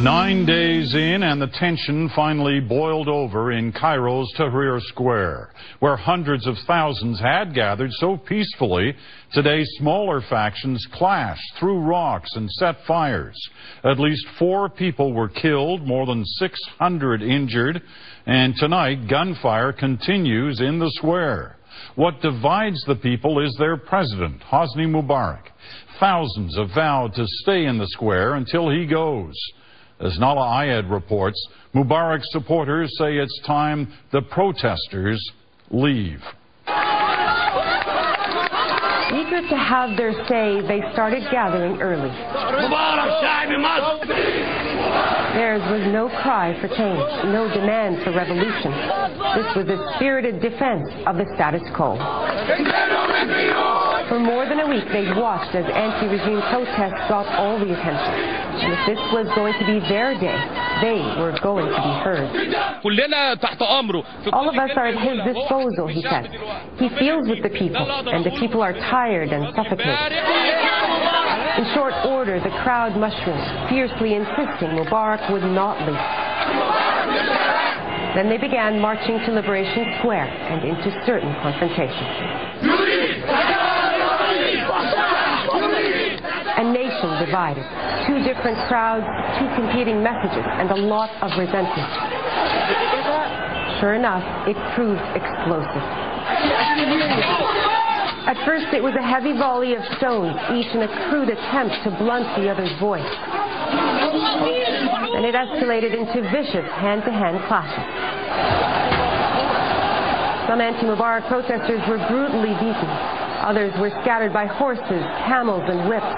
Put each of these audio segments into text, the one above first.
9 days in, and the tension finally boiled over in Cairo's Tahrir Square, where hundreds of thousands had gathered so peacefully. Today, smaller factions clashed, threw rocks, and set fires. At least 4 people were killed, more than 600 injured, and tonight, gunfire continues in the square. What divides the people is their president, Hosni Mubarak. Thousands have vowed to stay in the square until he goes. As Nala Ayed reports, Mubarak's supporters say it's time the protesters leave. Eager to have their say, they started gathering early. Theirs was no cry for change, no demand for revolution. This was a spirited defense of the status quo. For more than a week, they'd watched as anti-regime protests got all the attention. And if this was going to be their day, they were going to be heard. All of us are at his disposal, he said. He feels with the people, and the people are tired and suffocated. In short order, the crowd mushroomed, fiercely insisting Mubarak would not leave. Then they began marching to Liberation Square and into certain confrontation. A nation divided, 2 different crowds, 2 competing messages, and a lot of resentment. Sure enough, it proved explosive. At first, it was a heavy volley of stones, each in a crude attempt to blunt the other's voice. Then it escalated into vicious hand-to-hand clashes. Some anti-Mubarak protesters were brutally beaten. Others were scattered by horses, camels, and whips.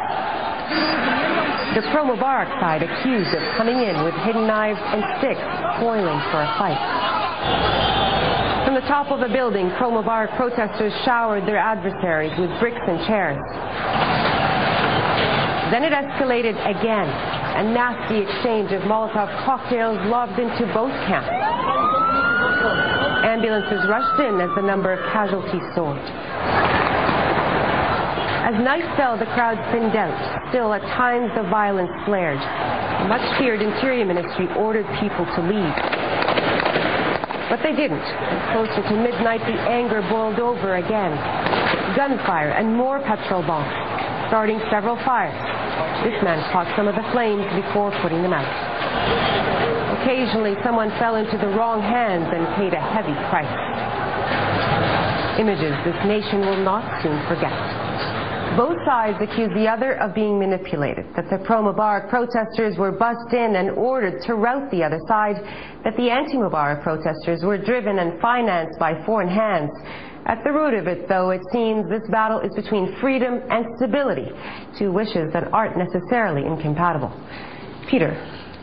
The pro-Mubarak side accused of coming in with hidden knives and sticks, spoiling for a fight. From the top of a building, pro-Mubarak protesters showered their adversaries with bricks and chairs. Then it escalated again, a nasty exchange of Molotov cocktails lobbed into both camps. Ambulances rushed in as the number of casualties soared. As night fell, the crowd thinned out. Still, at times, the violence flared. The much-feared Interior Ministry ordered people to leave. But they didn't. Closer to midnight, the anger boiled over again. Gunfire and more petrol bombs, starting several fires. This man caught some of the flames before putting them out. Occasionally, someone fell into the wrong hands and paid a heavy price. Images this nation will not soon forget. Both sides accused the other of being manipulated, that the pro-Mubarak protesters were bussed in and ordered to rout the other side, that the anti-Mubarak protesters were driven and financed by foreign hands. At the root of it, though, it seems this battle is between freedom and stability, 2 wishes that aren't necessarily incompatible. Peter.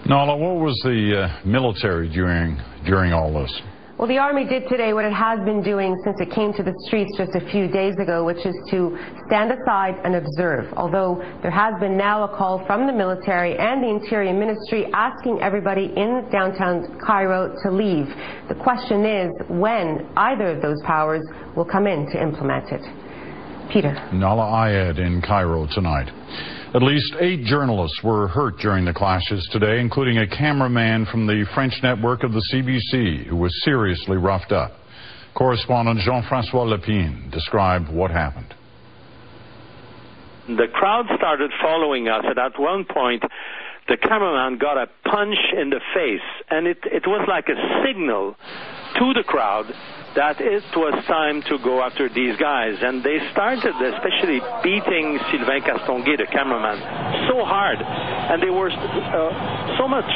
Nala, what was the military during all this? Well, the Army did today what it has been doing since it came to the streets just a few days ago, which is to stand aside and observe, although there has been now a call from the military and the Interior Ministry asking everybody in downtown Cairo to leave. The question is when either of those powers will come in to implement it. Peter. Nala Ayed in Cairo tonight. At least 8 journalists were hurt during the clashes today, including a cameraman from the French network of the CBC, who was seriously roughed up. Correspondent Jean-François Lepine described what happened. The crowd started following us, and at one point, the cameraman got a punch in the face, and it was like a signal to the crowd that it was time to go after these guys. And they started especially beating Sylvain Castonguay, the cameraman, so hard. And there was so much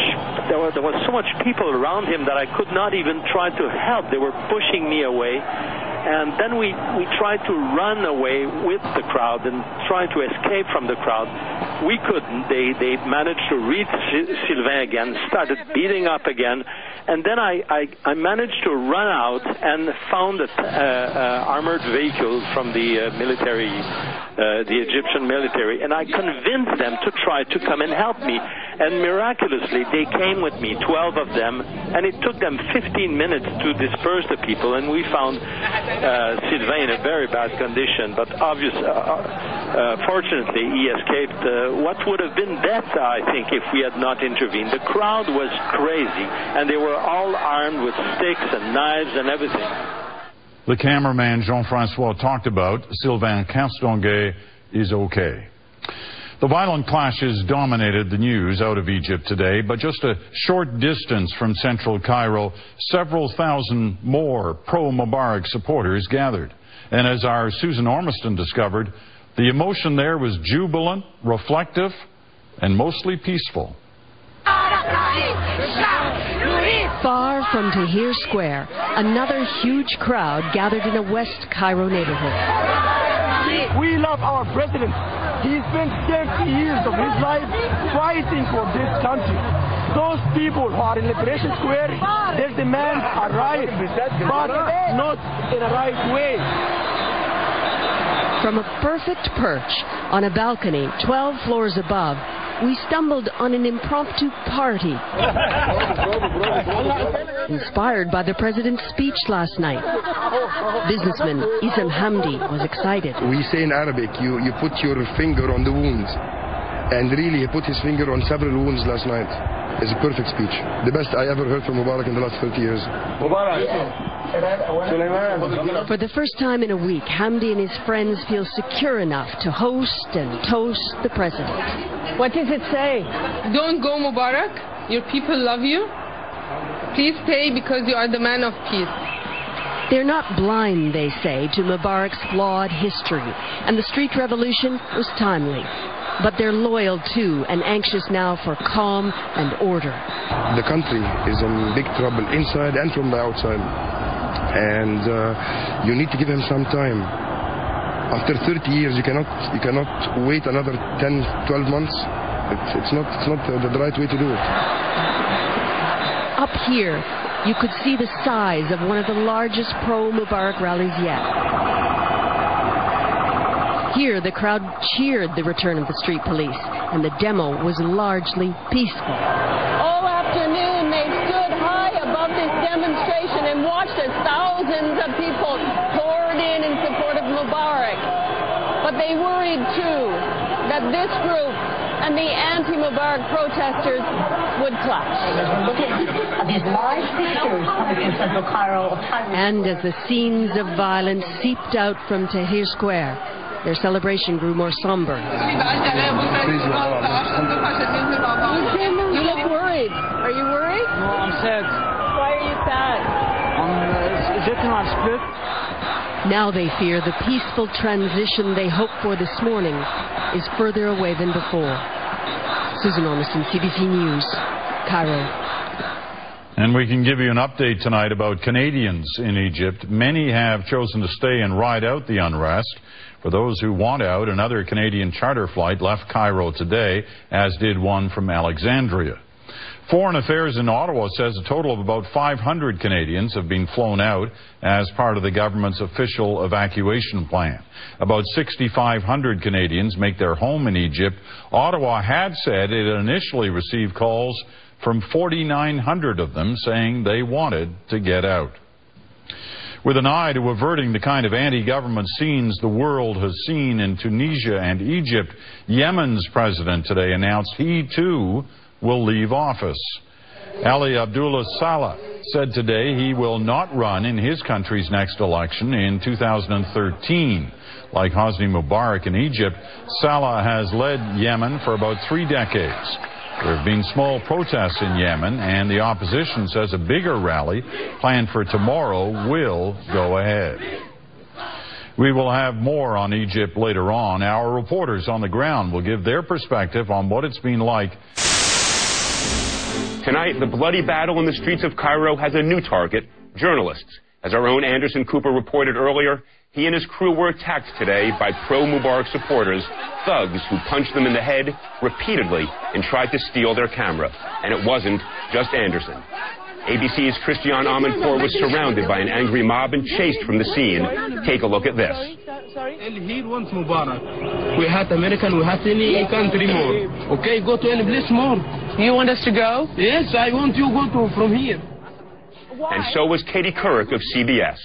people around him that I could not even try to help. They were pushing me away. And then we tried to run away with the crowd and try to escape from the crowd. We couldn't. They managed to reach Sylvain again, started beating up again. And then I managed to run out and found an armored vehicle from the military, the Egyptian military, and I convinced them to try to come and help me. And miraculously, they came with me, 12 of them, and it took them 15 minutes to disperse the people, and we found Sylvain in a very bad condition, but fortunately, he escaped what would have been death, I think, if we had not intervened. The crowd was crazy, and they were all armed with sticks and knives and everything. The cameraman Jean-Francois talked about, Sylvain Castonguay, is okay. The violent clashes dominated the news out of Egypt today, but just a short distance from central Cairo, several thousand more pro-Mubarak supporters gathered. And as our Susan Ormiston discovered, the emotion there was jubilant, reflective, and mostly peaceful. Far from Tahrir Square, another huge crowd gathered in a West Cairo neighborhood. We love our president. He spent 30 years of his life fighting for this country. Those people who are in Liberation Square, their demands are right, but not in a right way. From a perfect perch on a balcony 12 floors above, we stumbled on an impromptu party inspired by the president's speech last night. Businessman Isam Hamdi was excited. We say in Arabic, you put your finger on the wounds. And really, he put his finger on several wounds last night. It's a perfect speech. The best I ever heard from Mubarak in the last 30 years. For the first time in a week, Hamdi and his friends feel secure enough to host and toast the president. What does it say? Don't go, Mubarak. Your people love you. Please stay because you are the man of peace. They're not blind, they say, to Mubarak's flawed history, and the street revolution was timely. But they're loyal too, and anxious now for calm and order. The country is in big trouble inside and from the outside. And you need to give him some time. After 30 years, you cannot wait another 10, 12 months. It's not the right way to do it. Up here, you could see the size of one of the largest pro-Mubarak rallies yet. Here, the crowd cheered the return of the street police, and the demo was largely peaceful. All afternoon, they stood high above this demonstration and watched as thousands of people poured in support of Mubarak. But they worried, too, that this group and the anti-Mubarak protesters would clash. And as the scenes of violence seeped out from Tahrir Square, their celebration grew more somber. You look worried. Are you worried? No, I'm sad. Why are you sad? I'm split. Now they fear the peaceful transition they hoped for this morning is further away than before. Susan Ormiston, CBC News, Cairo. And we can give you an update tonight about Canadians in Egypt. Many have chosen to stay and ride out the unrest. For those who want out, another Canadian charter flight left Cairo today, as did one from Alexandria. Foreign Affairs in Ottawa says a total of about 500 Canadians have been flown out as part of the government's official evacuation plan. About 6,500 Canadians make their home in Egypt. Ottawa had said it initially received calls from 4,900 of them saying they wanted to get out. With an eye to averting the kind of anti-government scenes the world has seen in Tunisia and Egypt, Yemen's president today announced he too will leave office. Ali Abdullah Saleh said today he will not run in his country's next election in 2013. Like Hosni Mubarak in Egypt, Saleh has led Yemen for about 3 decades. There have been small protests in Yemen, and the opposition says a bigger rally planned for tomorrow will go ahead. We will have more on Egypt later on. Our reporters on the ground will give their perspective on what it's been like. Tonight, the bloody battle in the streets of Cairo has a new target, journalists. As our own Anderson Cooper reported earlier, he and his crew were attacked today by pro-Mubarak supporters, thugs who punched them in the head repeatedly and tried to steal their camera. And it wasn't just Anderson. ABC's Christiane Amanpour was surrounded by an angry mob and chased from the scene. Take a look at this. He wants Mubarak. We had American, we had any country more. Okay, go to any place more. You want us to go? Yes, I want you to go from here. And so was Katie Couric of CBS.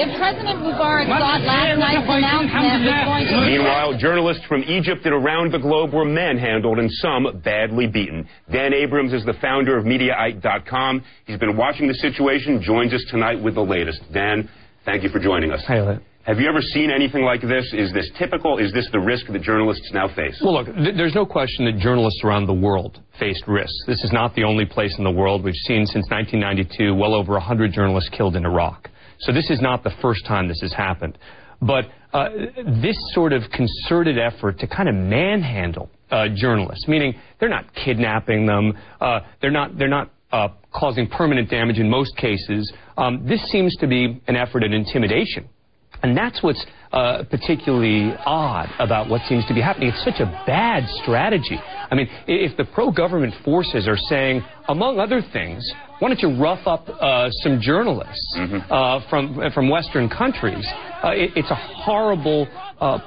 If President Mubarak thought last night's announcement was going to... Meanwhile, journalists from Egypt and around the globe were manhandled and some badly beaten. Dan Abrams is the founder of Mediaite.com. He's been watching the situation, joins us tonight with the latest. Dan, thank you for joining us. Hi, Elliot. Have you ever seen anything like this? Is this typical? Is this the risk that journalists now face? Well, look, there's no question that journalists around the world faced risks. This is not the only place in the world. We've seen since 1992 well over 100 journalists killed in Iraq. So this is not the first time this has happened. But this sort of concerted effort to kind of manhandle journalists, meaning they're not kidnapping them, they're not causing permanent damage in most cases. This seems to be an effort at intimidation. And that's what's particularly odd about what seems to be happening. It's such a bad strategy. I mean, if the pro-government forces are saying, among other things, why don't you rough up some journalists from Western countries, it's a horrible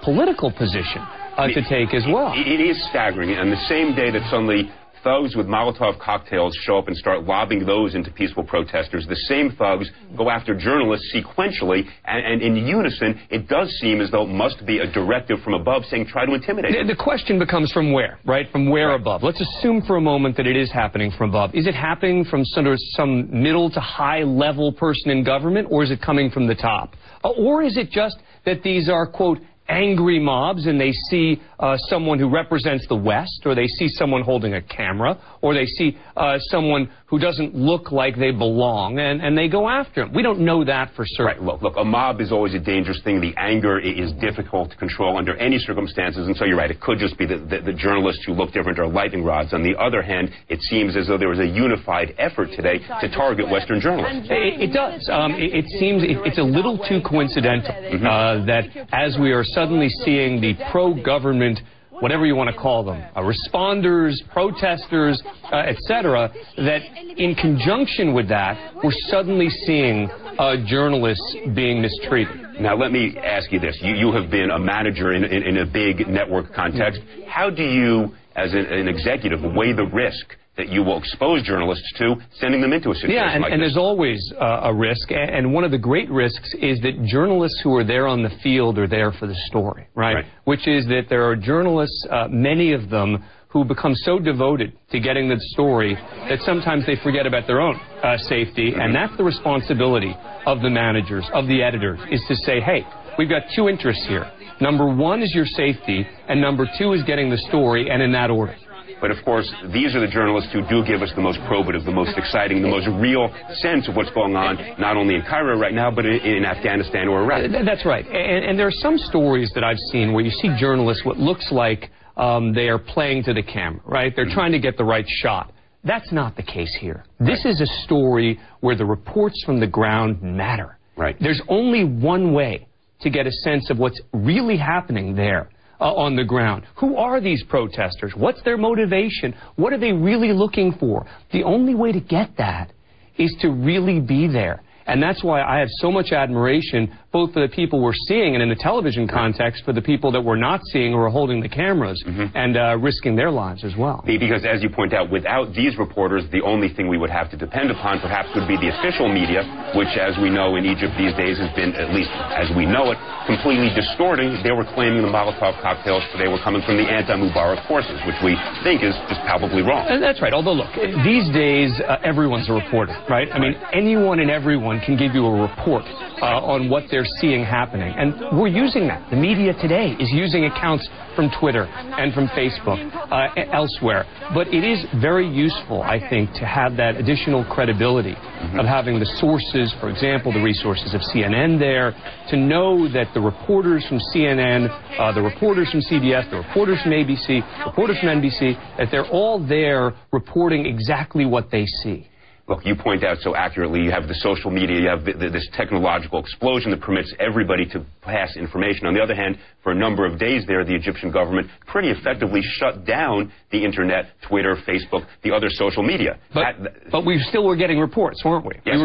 political position to take as well. It is staggering. And the same day that suddenly thugs with Molotov cocktails show up and start lobbing those into peaceful protesters, the same thugs go after journalists sequentially, and in unison, it does seem as though it must be a directive from above saying try to intimidate them. The question becomes from where, right? From where above? Let's assume for a moment that it is happening from above. Is it happening from some middle to high level person in government, or is it coming from the top? Or is it just that these are, quote, angry mobs, and they see someone who represents the West, or they see someone holding a camera, or they see someone who doesn't look like they belong, and they go after him. We don't know that for certain. Right. Look, a mob is always a dangerous thing. The anger is difficult to control under any circumstances, and so you're right. It could just be the journalists who look different are lightning rods. On the other hand, it seems as though there was a unified effort today to target Western journalists. It does. It seems it's a little too coincidental that as we are suddenly seeing the pro-government, whatever you want to call them, responders, protesters, etc., that in conjunction with that, we're suddenly seeing journalists being mistreated. Now, let me ask you this. You have been a manager in a big network context. How do you, as an executive, weigh the risk that you will expose journalists to, sending them into a situation like this? There's always a risk, and one of the great risks is that journalists who are there on the field are there for the story, right? Which is that there are journalists, many of them, who become so devoted to getting the story that sometimes they forget about their own safety, and that's the responsibility of the managers, of the editors, is to say, hey, we've got two interests here. Number one is your safety, and number two is getting the story, and in that order. But, of course, these are the journalists who do give us the most probative, the most exciting, the most real sense of what's going on, not only in Cairo right now, but in Afghanistan or Iraq. That's right. And there are some stories that I've seen where you see journalists, what looks like they are playing to the camera, right? They're trying to get the right shot. That's not the case here. This is a story where the reports from the ground matter. There's only one way to get a sense of what's really happening there. On the ground. Who are these protesters? What's their motivation? What are they really looking for? The only way to get that is to really be there. And that's why I have so much admiration, both for the people we're seeing and in the television context, for the people that we're not seeing who are holding the cameras and risking their lives as well. Because, as you point out, without these reporters, the only thing we would have to depend upon perhaps would be the official media, which, as we know, in Egypt these days has been, at least as we know it, completely distorting. They were claiming the Molotov cocktails today were coming from the anti-Mubarak forces, which we think is just palpably wrong. And that's right. Although, look, these days, everyone's a reporter, right? I mean, anyone and everyone can give you a report on what they're seeing happening. And we're using that. The media today is using accounts from Twitter and from Facebook, elsewhere. But it is very useful, I think, to have that additional credibility of having the sources, for example, the resources of CNN there, to know that the reporters from CNN, the reporters from CBS, the reporters from ABC, reporters from NBC, that they're all there reporting exactly what they see. Look, you point out so accurately, you have the social media, you have this technological explosion that permits everybody to pass information. On the other hand, for a number of days there, the Egyptian government pretty effectively shut down the internet, Twitter, Facebook, the other social media. But we still were getting reports, weren't we? Yes,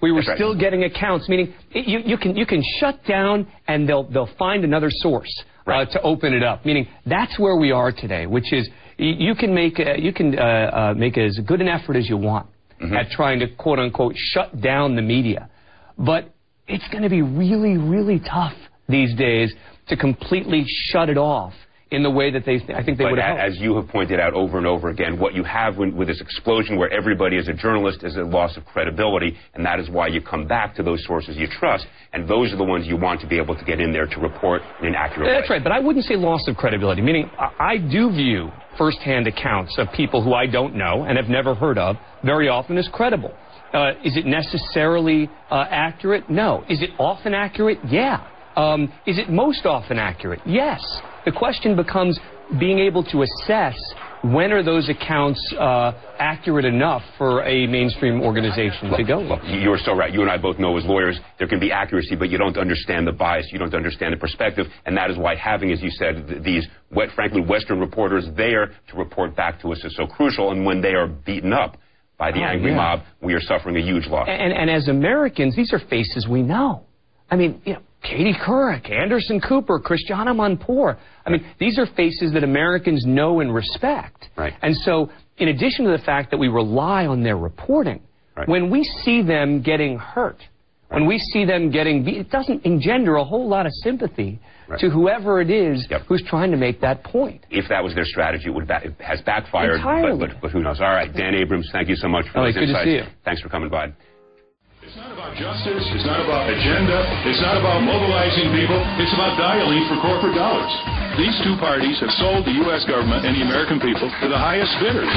we were still getting accounts, meaning you can shut down and they'll find another source to open it up. Meaning that's where we are today, which is you can make as good an effort as you want at trying to, quote-unquote, shut down the media. But it's going to be really, really tough these days to completely shut it off in the way that I think they would have. As you have pointed out over and over again, what you have with this explosion where everybody is a journalist is a loss of credibility, and that is why you come back to those sources you trust, and those are the ones you want to be able to get in there to report in an accurate way. That's right, but I wouldn't say loss of credibility, meaning I do view first-hand accounts of people who I don't know and have never heard of very often as credible. Is it necessarily accurate? No. Is it often accurate? Yeah. Is it most often accurate? Yes. The question becomes being able to assess when are those accounts accurate enough for a mainstream organization to go with. You're so right. You and I both know as lawyers there can be accuracy, but you don't understand the bias. You don't understand the perspective, and that is why having, as you said, these, frankly, Western reporters there to report back to us is so crucial, and when they are beaten up by the angry mob, we are suffering a huge loss. And as Americans, these are faces we know. I mean, you know, Katie Couric, Anderson Cooper, Christiana Manpour. I mean, these are faces that Americans know and respect. Right. And so, in addition to the fact that we rely on their reporting, when we see them getting hurt, when we see them getting beat, it doesn't engender a whole lot of sympathy to whoever it is who's trying to make that point. If that was their strategy, it has backfired. Entirely. But who knows? All right, Dan Abrams, thank you so much for those insights. Good to see you. Thanks for coming by. It's not about justice, it's not about agenda, it's not about mobilizing people, it's about dialing for corporate dollars. These two parties have sold the U.S. government and the American people to the highest bidders.